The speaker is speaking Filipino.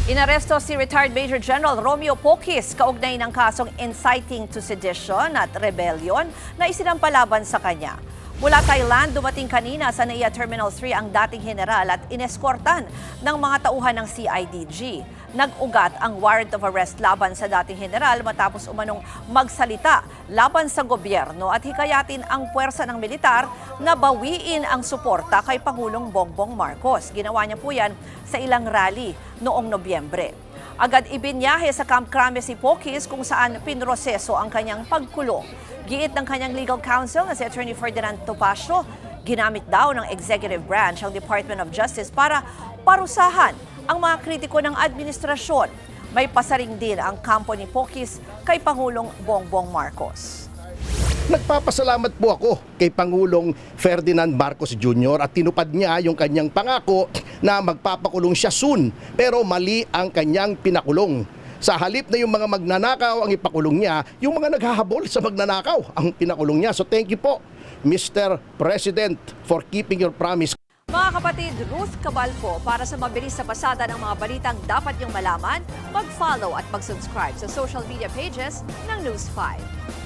Inaresto si retired Major General Romeo Poquis kaugnay ng kasong inciting to sedition at rebellion na isinampalaban sa kanya. Mula Thailand, dumating kanina sa NAIA Terminal 3 ang dating general at ineskortan ng mga tauhan ng CIDG. Nag-ugat ang warrant of arrest laban sa dating general matapos umanong magsalita laban sa gobyerno at hikayatin ang puwersa ng militar na bawiin ang suporta kay Pangulong Bongbong Marcos. Ginawa niya po yan sa ilang rally noong Nobyembre. Agad ibinyahe sa Camp Crame si Poquis kung saan pinroseso ang kanyang pagkulong. Giit ng kanyang legal counsel na si Attorney Ferdinand Topacio, ginamit daw ng executive branch ang Department of Justice para parusahan ang mga kritiko ng administrasyon. May pasaring din ang kampo ni Poquis kay Pangulong Bongbong Marcos. Nagpapasalamat po ako kay Pangulong Ferdinand Marcos Jr. at tinupad niya yung kanyang pangako na magpapakulong siya soon, pero mali ang kanyang pinakulong. Sa halip na yung mga magnanakaw ang ipakulong niya, yung mga naghahabol sa magnanakaw ang pinakulong niya. So thank you po, Mr. President, for keeping your promise. Mga kapatid, Ruth Cabalco, para sa mabilis na pasada ng mga balitang dapat niyong malaman, mag-follow at mag-subscribe sa social media pages ng News 5.